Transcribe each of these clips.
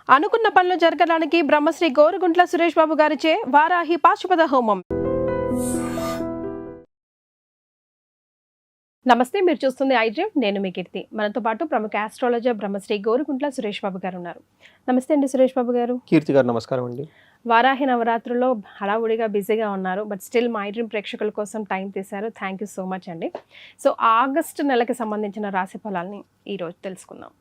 అనుకున్న పనులు జరగడానికి బ్రహ్మశ్రీ గోరుగుంట్ల సురేష్ బాబు గారిచే వారాహి పాశుపత హోమం. నమస్తే, మీరు చూస్తుంది ఐడ్రీమ్. నేను మీ కీర్తి. మనతో పాటు ప్రముఖ ఆస్ట్రాలజర్ బ్రహ్మశ్రీ గోరుగుంట్ల సురేష్ బాబు గారు ఉన్నారు. నమస్తే అండి సురేష్ బాబు గారు. కీర్తి గారు నమస్కారం అండి. వారాహి నవరాత్రుల్లో హడావుడిగా బిజీగా ఉన్నారు, బట్ స్టిల్ మా ఐడ్రీమ్ ప్రేక్షకుల కోసం టైం తీశారు. థ్యాంక్ యూ సో మచ్ అండి. సో ఆగస్టు నెలకి సంబంధించిన రాశి ఫలాల్ని ఈరోజు తెలుసుకుందాం.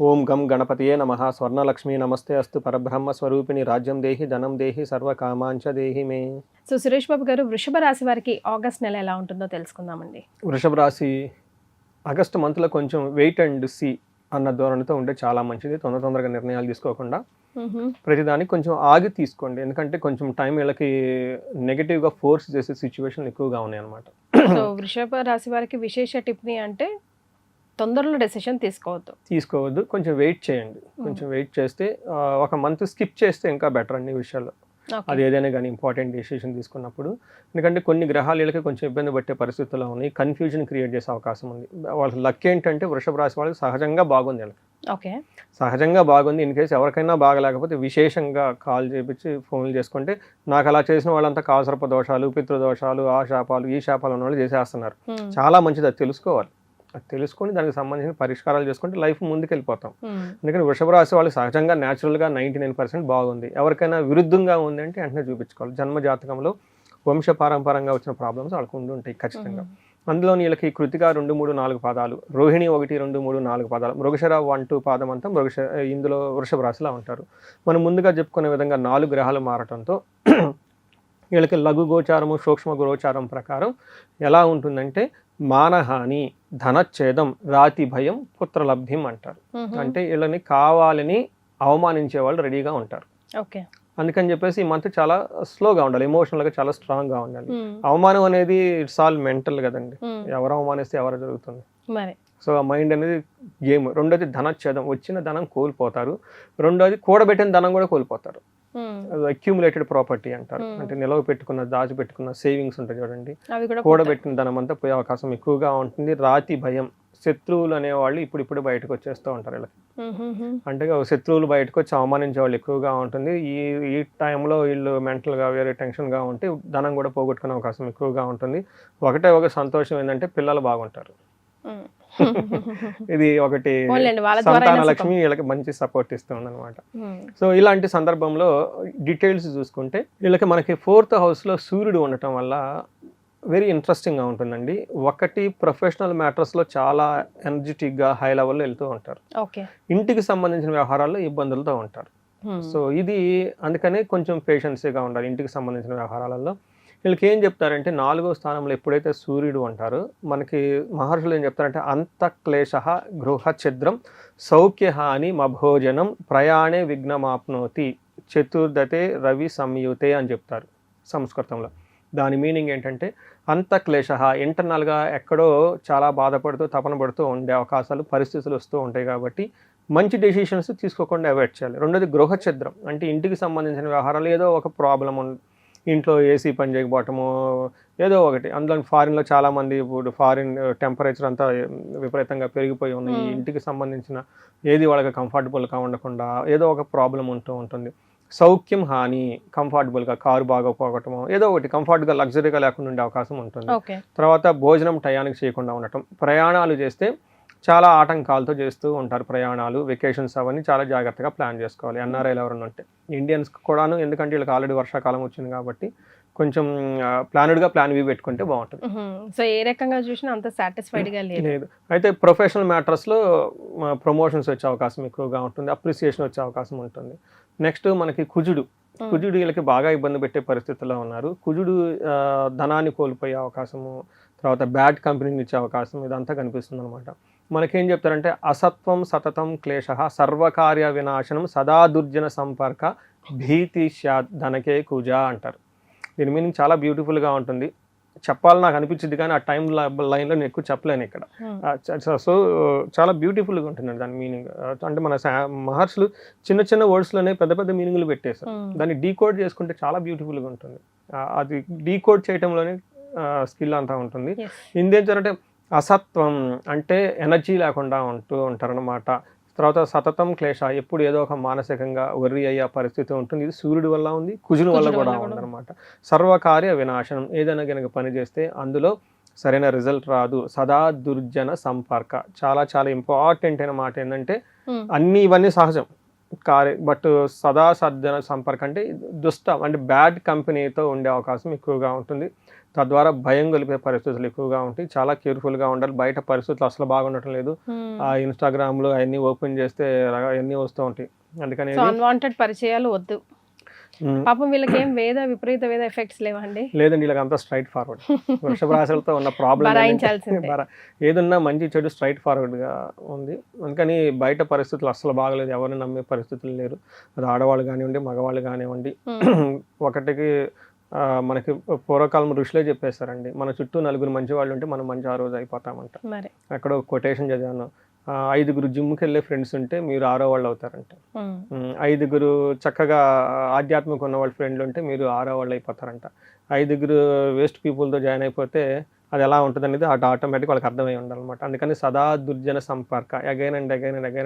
ఓం గం గణపతియే నమః. స్వర్ణలక్ష్మి నమస్తే అస్తు. పరబ్రహ్మ స్వరూపిణి రాజ్యం దేహి ధనం దేహి సర్వకామాంచ దేహి మే. సో సురేష్ బాబు గారు, వృషభ రాశి వారికి ఆగస్ట్ నెల ఎలా ఉంటుందో తెలుసుకుందామండి. వృషభ రాశి ఆగస్టు మంత్లో కొంచెం వెయిట్ అండ్ సీ అన్న ధోరణితో ఉంటే చాలా మంచిది. తొందరగా నిర్ణయాలు తీసుకోకుండా ప్రతిదానికి కొంచెం ఆగి తీసుకోండి. ఎందుకంటే కొంచెం టైం వీళ్ళకి నెగిటివ్గా ఫోర్స్ చేసే సిచ్యువేషన్లు ఎక్కువగా ఉన్నాయి అన్నమాట. సో వృషభ రాశి వారికి విశేష టిప్ని అంటే తొందరలో డెసిషన్ తీసుకోవద్దు, కొంచెం వెయిట్ చేయండి. కొంచెం వెయిట్ చేస్తే ఒక మంత్ స్కిప్ చేస్తే ఇంకా బెటర్ అన్ని విషయాల్లో. అది ఏదైనా కానీ ఇంపార్టెంట్ డెసిషన్ తీసుకున్నప్పుడు, ఎందుకంటే కొన్ని గ్రహాలు వీళ్ళకి కొంచెం ఇబ్బంది పట్టే పరిస్థితుల్లో ఉన్నాయి, కన్ఫ్యూజన్ క్రియేట్ చేసే అవకాశం ఉంది. వాళ్ళ లక్ ఏంటంటే వృషభ రాశి వాళ్ళకి సహజంగా బాగుంది. వీళ్ళకి సహజంగా బాగుంది. ఇన్ కేసు ఎవరికైనా బాగలేకపోతే విశేషంగా కాల్ చేపించి ఫోన్లు చేసుకుంటే, నాకు అలా చేసిన వాళ్ళంతా కాసరప దోషాలు, పితృదోషాలు, ఆ శాపాలు ఈ శాపాలు ఉన్న వాళ్ళు చేసేస్తున్నారు. చాలా మంచిది, అది తెలుసుకోవాలి. అది తెలుసుకొని దానికి సంబంధించిన పరిష్కారాలు చేసుకుంటే లైఫ్ ముందుకు వెళ్ళిపోతాం. అందుకని వృషభ రాశి వాళ్ళు సహజంగా న్యాచురల్గా 99% బాగుంది. ఎవరికైనా విరుద్ధంగా ఉంది అంటే వెంటనే చూపించుకోవాలి. జన్మ జాతకంలో వంశపారంపరంగా వచ్చిన ప్రాబ్లమ్స్ వాళ్ళకు ఉండి ఉంటాయి ఖచ్చితంగా. అందులో వీళ్ళకి కృతిక 2, 3, 4 పాదాలు, రోహిణి 1, 2, 3, 4 పాదాలు, మృగశిర 1, 2 పాదం అంతా ఇందులో వృషభ రాశిలో ఉంటారు. మనం ముందుగా చెప్పుకునే విధంగా 4 గ్రహాలు మారటంతో వీళ్ళకి లఘు గోచారము, సూక్ష్మ గోచారం ప్రకారం ఎలా ఉంటుందంటే మానహాని, ధనచ్ఛేదం, రాతి భయం, పుత్రలబ్ధిం అంటారు. అంటే వీళ్ళని కావాలని అవమానించే వాళ్ళు రెడీగా ఉంటారు. అందుకని చెప్పేసి ఈ మంత్ చాలా స్లోగా ఉండాలి, ఎమోషనల్గా చాలా స్ట్రాంగ్గా ఉండాలి. అవమానం అనేది ఇట్స్ ఆల్ మెంటల్ కదండి. ఎవరు అవమానిస్తే ఎవరు జరుగుతుంది. సో ఆ మైండ్ అనేది గేమ్. రెండోది ధనచ్ఛేదం, వచ్చిన ధనం కోల్పోతారు. రెండోది కూడబెట్టిన ధనం కూడా కోల్పోతారు. అక్యూములేటెడ్ ప్రాపర్టీ అంటారు. అంటే నిలవ పెట్టుకున్న, దాచిపెట్టుకున్న సేవింగ్స్ ఉంటాయి చూడండి, కూడబెట్టిన ధనం అంతా పోయే అవకాశం ఎక్కువగా ఉంటుంది. రాతి భయం, శత్రువులు అనేవాళ్ళు ఇప్పుడు బయటకు వచ్చేస్తూ ఉంటారు వీళ్ళకి. అంటే శత్రువులు బయటకు వచ్చి అవమానించే వాళ్ళు ఎక్కువగా ఉంటుంది. ఈ టైంలో వీళ్ళు మెంటల్గా వేరే టెన్షన్గా ఉంటే ధనం కూడా పోగొట్టుకునే అవకాశం ఎక్కువగా ఉంటుంది. ఒక సంతోషం ఏంటంటే పిల్లలు బాగుంటారు. ఇది ఒకటి సంతాన లక్ష్మి వీళ్ళకి మంచి సపోర్ట్ ఇస్తుంది అనమాట. సో ఇలాంటి సందర్భంలో డీటెయిల్స్ చూసుకుంటే వీళ్ళకి మనకి 4th హౌస్లో సూర్యుడు ఉండటం వల్ల వెరీ ఇంట్రెస్టింగ్గా ఉంటుందండి. ఒకటి, ప్రొఫెషనల్ మ్యాటర్స్లో చాలా ఎనర్జెటిక్గా హై లెవెల్లో వెళ్తూ ఉంటారు. ఇంటికి సంబంధించిన వ్యవహారాల్లో ఇబ్బందులతో ఉంటారు. సో ఇది అందుకనే కొంచెం పేషెన్సీగా ఉండాలి ఇంటికి సంబంధించిన వ్యవహారాలలో. వీళ్ళకి ఏం చెప్తారంటే 4వ స్థానంలో ఎప్పుడైతే సూర్యుడు ఉంటారో, మనకి మహర్షులు ఏం చెప్తారంటే అంతఃక్లేశ గృహ ఛిద్రం సౌఖ్యహాని మభోజనం ప్రయాణే విఘ్నమాప్నోతి చతుర్దతే రవి సంయుతే అని చెప్తారు సంస్కృతంలో. దాని మీనింగ్ ఏంటంటే అంతఃక్లేశ, ఇంటర్నల్గా ఎక్కడో చాలా బాధపడుతూ తపన పడుతూ ఉండే అవకాశాలు, పరిస్థితులు వస్తూ ఉంటాయి. కాబట్టి మంచి డెసిషన్స్ తీసుకోకుండా అవాయిడ్ చేయాలి. రెండోది గృహ ఛిద్రం, అంటే ఇంటికి సంబంధించిన వ్యవహారాలు ఏదో ఒక ప్రాబ్లం, ఇంట్లో ఏసీ పని చేయకపోవటము, ఏదో ఒకటి. అందులో ఫారిన్లో చాలామంది ఇప్పుడు ఫారిన్ టెంపరేచర్ అంతా విపరీతంగా పెరిగిపోయి ఉన్నాయి. ఇంటికి సంబంధించిన ఏది వాళ్ళకి కంఫర్టబుల్గా ఉండకుండా ఏదో ఒక ప్రాబ్లం ఉంటూ ఉంటుంది. సౌఖ్యం హాని, కంఫర్టబుల్గా కారు బాగోపోవటము, ఏదో ఒకటి కంఫర్ట్గా లగ్జరీగా లేకుండా ఉండే అవకాశం ఉంటుంది. తర్వాత భోజనం టయానికి చేయకుండా ఉండటం, ప్రయాణాలు చేస్తే చాలా ఆటంకాలతో చేస్తూ ఉంటారు. ప్రయాణాలు, వెకేషన్స్ అవన్నీ చాలా జాగ్రత్తగా ప్లాన్ చేసుకోవాలి. ఎన్ఆర్ఐలు ఎవరైనా ఉంటే, ఇండియన్స్ కూడాను, ఎందుకంటే వీళ్ళకి ఆల్రెడీ వర్షాకాలం వచ్చింది కాబట్టి కొంచెం ప్లాన్ బి పెట్టుకుంటే బాగుంటుంది. సో ఏ రకంగా చూసినా అంత సాటిస్ఫైడ్గా లేదు. అయితే ప్రొఫెషనల్ మ్యాటర్స్లో ప్రమోషన్స్ వచ్చే అవకాశం ఎక్కువగా ఉంటుంది, అప్రిసియేషన్ వచ్చే అవకాశం ఉంటుంది. నెక్స్ట్ మనకి కుజుడు వీళ్ళకి బాగా ఇబ్బంది పెట్టే పరిస్థితుల్లో ఉన్నారు. కుజుడు ధనాన్ని కోల్పోయే అవకాశము, తర్వాత బ్యాడ్ కంపెనీని ఇచ్చే అవకాశం, ఇదంతా కనిపిస్తుంది అనమాట. మనకేం చెప్తారంటే అసత్వం సతతం క్లేశ సర్వకార్య వినాశనం సదా దుర్జన సంపర్క భీతి ధనకే కుజ అంటారు. దీని మీనింగ్ చాలా బ్యూటిఫుల్గా ఉంటుంది. చెప్పాలని నాకు అనిపించింది కానీ ఆ టైం లైన్లో నేను ఎక్కువ చెప్పలేను ఇక్కడ. సో చాలా బ్యూటిఫుల్గా ఉంటుంది దాని మీనింగ్. అంటే మన మహర్షులు చిన్న వర్డ్స్లోనే పెద్ద మీనింగ్లు పెట్టేశారు. దాన్ని డీకోడ్ చేసుకుంటే చాలా బ్యూటిఫుల్గా ఉంటుంది. అది డీకోడ్ చేయటంలోనే స్కిల్ అంతా ఉంటుంది. ఇందేంటంటే అసత్వం అంటే ఎనర్జీ లేకుండా ఉంటూ ఉంటారనమాట. తర్వాత సతతం క్లేశ, ఎప్పుడు ఏదో ఒక మానసికంగా వర్రీ అయ్యే పరిస్థితి ఉంటుంది. ఇది సూర్యుడి వల్ల ఉంది, కుజుని వల్ల కూడా ఉందన్నమాట. సర్వకార్య వినాశనం, ఏదైనా కనుక పని చేస్తే అందులో సరైన రిజల్ట్ రాదు. సదా దుర్జన సంపర్క, చాలా చాలా ఇంపార్టెంట్ అయిన మాట ఏంటంటే ఇవన్నీ సహజం బట్ సదా సజ్జన సంపర్క అంటే అంటే బ్యాడ్ కంపెనీతో ఉండే అవకాశం ఎక్కువగా ఉంటుంది. తద్వారా భయం కలిపే పరిస్థితులు ఎక్కువగా ఉంటాయి. చాలా కేర్ఫుల్గా ఉండాలి. బయట పరిస్థితులు అసలు బాగుండటం లేదు. ఆ ఇన్స్టాగ్రామ్లో అవన్నీ ఓపెన్ చేస్తే అవన్నీ వస్తూ ఉంటాయి. అందుకని అన్వాంటెడ్ పరిచయాలు వద్దు. పాపం వీళ్ళకి ఏం విపరీత వేద ఎఫెక్ట్స్ లేవండి? లేదండి, వీళ్ళకి అంతా స్ట్రైట్ ఫార్వర్డ్. వృషభ రాశులతో ఉన్న ప్రాబ్లం ఏదన్నా మంచి చెడు స్ట్రైట్ ఫార్వర్డ్గా ఉంది. అందుకని బయట పరిస్థితులు అస్సలు బాగలేదు, ఎవరిని నమ్మే పరిస్థితులు లేరు. అది ఆడవాళ్ళు కానివ్వండి, మగవాళ్ళు కానివ్వండి. ఒకటికి మనకి పూర్వకాలం ఋషులే చెప్పేస్తారండి, మన చుట్టూ 9 మంచి వాళ్ళు ఉంటే మనం మంచి ఆ రోజు అయిపోతామంట. అక్కడ కొటేషన్ చదివాను, 5 జిమ్కి వెళ్ళే ఫ్రెండ్స్ ఉంటే మీరు 6వ వాళ్ళు అవుతారంట. 5 చక్కగా ఆధ్యాత్మిక ఉన్న వాళ్ళ ఫ్రెండ్లు ఉంటే మీరు 6వ వాళ్ళు అయిపోతారంట. 5 వేస్ట్ పీపుల్తో జాయిన్ అయిపోతే అది ఎలా ఉంటుంది అనేది ఆటోమేటిక్ వాళ్ళకి అర్థమై ఉండాలన్నమాట. అందుకని సదా దుర్జన సంపర్క, అగైన్ అండ్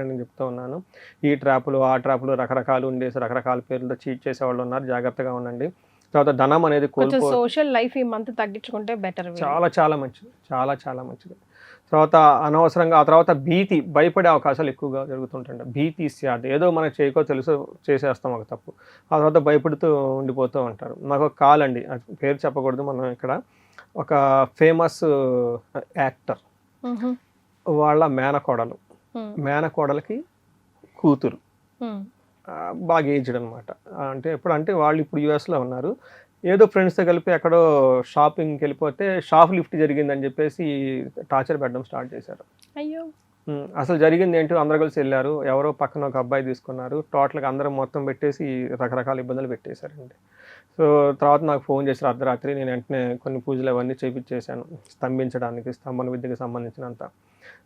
నేను చెప్తూ ఉన్నాను. ఈ ట్రాపులు ఆ ట్రాపులు రకరకాలు ఉండేసి రకరకాల పేర్లతో చీట్ చేసే వాళ్ళు ఉన్నారు, జాగ్రత్తగా ఉండండి. తర్వాత ధనం అనేది సోషల్ లైఫ్ ఈ మంత్ తగ్గించుకుంటే బెటర్, చాలా చాలా మంచిది, చాలా చాలా మంచిది. తర్వాత అనవసరంగా ఆ తర్వాత భయపడే అవకాశాలు ఎక్కువగా జరుగుతుంటాయి. భీతి ఇస్యాది, ఏదో మనకు చేయకో తెలుసు చేసేస్తాం ఒక తప్పు, ఆ తర్వాత భయపడుతూ ఉండిపోతూ ఉంటారు. నాకు ఒక కాల్ అండి, పేరు చెప్పకూడదు మనం ఇక్కడ, ఒక ఫేమస్ యాక్టర్ వాళ్ళ మేనకోడలకి కూతురు, బాగా ఏజ్డ్ అనమాట. అంటే ఎప్పుడంటే వాళ్ళు ఇప్పుడు యూఎస్లో ఉన్నారు. ఏదో ఫ్రెండ్స్తో కలిపి ఎక్కడో షాపింగ్కి వెళ్ళిపోతే షాప్ లిఫ్ట్ జరిగిందని చెప్పేసి టార్చర్ పెట్టడం స్టార్ట్ చేశారు. అయ్యో, అసలు జరిగింది ఏంటో అందరు కలిసి వెళ్ళారు, ఎవరో పక్కన ఒక అబ్బాయి తీసుకున్నారు, టోటల్గా అందరం మొత్తం పెట్టేసి రకరకాల ఇబ్బందులు పెట్టేశారండి. సో తర్వాత నాకు ఫోన్ చేశారు అర్ధరాత్రి. నేను వెంటనే కొన్ని పూజలు అవన్నీ చేయించేశాను, స్తంభన విద్యకి సంబంధించినంత.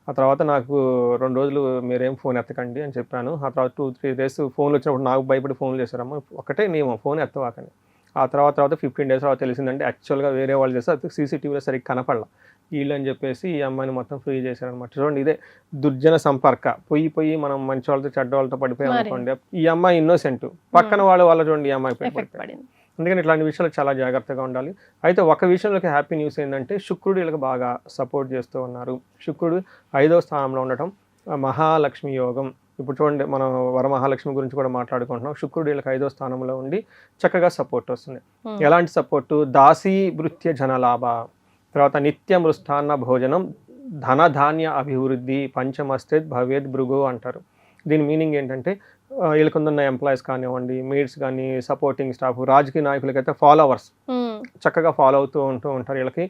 ఆ తర్వాత నాకు 2 రోజులు మీరేం ఫోన్ ఎత్తకండి అని చెప్పాను. ఆ తర్వాత 2-3 డేస్ ఫోన్లు వచ్చినప్పుడు నాకు భయపడి ఫోన్లు చేశారమ్మా, ఒకటే నియమం ఫోన్ ఎత్తవాకని. ఆ తర్వాత 15 డేస్ తర్వాత తెలిసిందంటే యాక్చువల్గా వేరే వాళ్ళు చేస్తే అది సీసీటీవీలో సరిగ్గా కనపడలా, వీళ్ళు అని చెప్పేసి ఈ అమ్మాయిని మొత్తం ఫ్రీ చేశారనమాట. చూడండి, ఇదే దుర్జన సంపర్క. పోయి మనం మంచి వాళ్ళతో చెడ్డ వాళ్ళతో పడిపోయాం అనుకోండి, ఈ అమ్మాయి ఇన్నోసెంట్, పక్కన వాళ్ళ చూడండి ఈ అమ్మాయి పడిపోయింది. అందుకని ఇట్లాంటి విషయాలు చాలా జాగ్రత్తగా ఉండాలి. అయితే ఒక విషయంలోకి హ్యాపీ న్యూస్ ఏంటంటే శుక్రుడు వీళ్ళకి బాగా సపోర్ట్ చేస్తూ ఉన్నారు. శుక్రుడు 5వ స్థానంలో ఉండటం మహాలక్ష్మి యోగం. ఇప్పుడు చూడండి, మనం వరమహాలక్ష్మి గురించి కూడా మాట్లాడుకుంటున్నాం. శుక్రుడు వీళ్ళకి 5వ స్థానంలో ఉండి చక్కగా సపోర్ట్ వస్తుంది. ఎలాంటి సపోర్టు? దాసీ భృత్య జనలాభ, తర్వాత నిత్య మృష్టాన్న భోజనం, ధనధాన్య అభివృద్ధి, పంచమస్తేత్ భవేద్ భృగు అంటారు. దీని మీనింగ్ ఏంటంటే వీళ్ళకున్న ఎంప్లాయీస్ కానివ్వండి, మేడ్స్ కానీ, సపోర్టింగ్ స్టాఫ్, రాజకీయ నాయకులకైతే ఫాలోవర్స్ చక్కగా ఫాలో అవుతూ ఉంటారు. వీళ్ళకి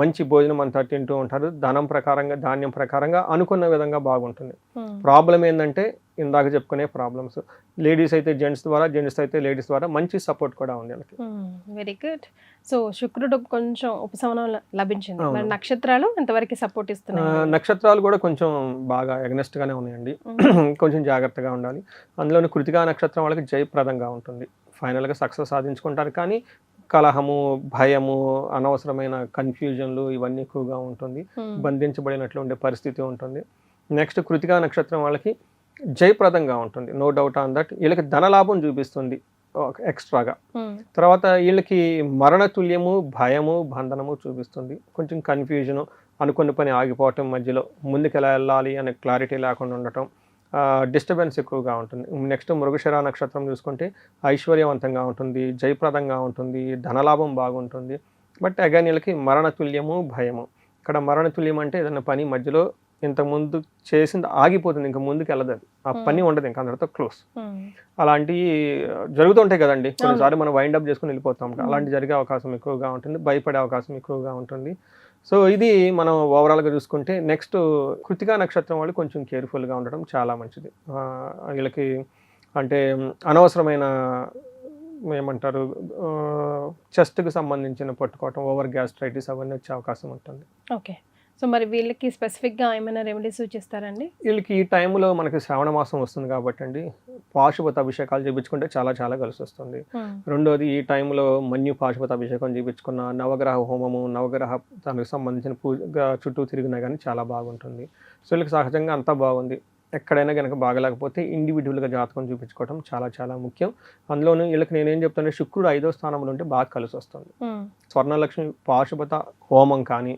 మంచి భోజనం అంతా తింటూ ఉంటారు. ధాన్యం ప్రకారంగా అనుకున్న విధంగా బాగుంటుంది. ప్రాబ్లం ఏంటంటే ఇందాక చెప్పుకునే ప్రాబ్లమ్స్, లేడీస్ అయితే జెంట్స్ ద్వారా, జెంట్స్ అయితే లేడీస్ ద్వారా మంచి సపోర్ట్ కూడా ఉంది వీళ్ళకి. Very good. సో శుక్రుడు కొంచెం ఉపశమనం లభించింది. మరి నక్షత్రాలు ఎంతవరకు సపోర్ట్ ఇస్తున్నాయి? నక్షత్రాలు కూడా కొంచెం బాగా ఎగ్నెస్ట్ గానే ఉన్నాయండి. కొంచెం జాగ్రత్తగా ఉండాలి. అందులోని కృతికా నక్షత్రం వాళ్ళకి జయప్రదంగా ఉంటుంది, ఫైనల్గా సక్సెస్ సాధించుకుంటారు. కానీ కలహము, భయము, అనవసరమైన కన్ఫ్యూజన్లు ఇవన్నీ ఎక్కువగా ఉంటుంది, బంధించబడినట్లు ఉండే పరిస్థితి ఉంటుంది. నెక్స్ట్ కృతికా నక్షత్రం వాళ్ళకి జయప్రదంగా ఉంటుంది, నో డౌట్ ఆన్ దట్. వీళ్ళకి ధనలాభం చూపిస్తుంది ఎక్స్ట్రాగా. తర్వాత వీళ్ళకి మరణతుల్యము, భయము, బంధనము చూపిస్తుంది. కొంచెం కన్ఫ్యూజను, అనుకున్న పని ఆగిపోవటం, మధ్యలో ముందుకు ఎలా వెళ్ళాలి అనే క్లారిటీ లేకుండా ఉండటం, డిస్టర్బెన్స్ ఎక్కువగా ఉంటుంది. నెక్స్ట్ మృగశిర నక్షత్రం చూసుకుంటే ఐశ్వర్యవంతంగా ఉంటుంది, జయప్రదంగా ఉంటుంది, ధనలాభం బాగుంటుంది. బట్ అగైన్ వీళ్ళకి మరణతుల్యము, భయము. ఇక్కడ మరణతుల్యం అంటే ఏదైనా పని మధ్యలో ఇంతకుముందు చేసింది ఆగిపోతుంది, ఇంకా ముందుకు వెళ్ళదు, అది ఆ పని ఉండదు, ఇంకా అందరితో క్లోజ్. అలాంటివి జరుగుతుంటాయి కదండి, కొన్నిసార్లు మనం వైండ్ అప్ చేసుకుని వెళ్ళిపోతాం. అలాంటి జరిగే అవకాశం ఎక్కువగా ఉంటుంది, భయపడే అవకాశం ఎక్కువగా ఉంటుంది. సో ఇది మనం ఓవరాల్గా చూసుకుంటే. నెక్స్ట్ కృతికా నక్షత్రం వాళ్ళు కొంచెం కేర్ఫుల్గా ఉండడం చాలా మంచిది. వీళ్ళకి అంటే అనవసరమైన ఏమంటారు, చెస్ట్కి సంబంధించిన పట్టుకోవటం, ఓవర్ గ్యాస్ట్రైటిస్ అవన్నీ వచ్చే అవకాశం ఉంటుంది. ఓకే. సో మరి వీళ్ళకి స్పెసిఫిక్గా ఏమైనా రెమెడీస్ సూచిస్తారండి? వీళ్ళకి ఈ టైంలో మనకి శ్రావణ మాసం వస్తుంది కాబట్టి అండి, పాశుపత అభిషేకాలు చేయించుకుంటే చాలా చాలా కలిసి వస్తుంది. రెండోది, ఈ టైంలో మన్యు పాశుపత అభిషేకం చేయించుకున్న, నవగ్రహ హోమము, నవగ్రహ దానికి సంబంధించిన పూజ చుట్టూ తిరిగినా కానీ చాలా బాగుంటుంది. సో వీళ్ళకి సహజంగా అంతా బాగుంది. ఎక్కడైనా కనుక బాగలేకపోతే ఇండివిజువల్గా జాతకం చూపించుకోవడం చాలా చాలా ముఖ్యం. అందులోనూ వీళ్ళకి నేనేం చెప్తానంటే శుక్రుడు 5వ స్థానంలో ఉంటే బాగా కలిసి వస్తుంది. స్వర్ణలక్ష్మి పాశుపత హోమం కానీ,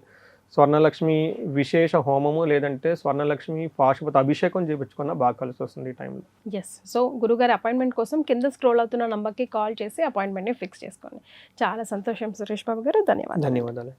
స్వర్ణలక్ష్మి విశేష హోమము, లేదంటే స్వర్ణలక్ష్మి పాశుపత అభిషేకం చేయించుకున్నా బాగా కలిసి వస్తుంది ఈ టైంలో. ఎస్. సో గురుగారి అపాయింట్మెంట్ కోసం కింద స్క్రోల్ అవుతున్న నంబర్కి కాల్ చేసి అపాయింట్మెంట్ని ఫిక్స్ చేసుకోండి. చాలా సంతోషం సురేష్ బాబు గారు, ధన్యవాదాలు. ధన్యవాదాలు.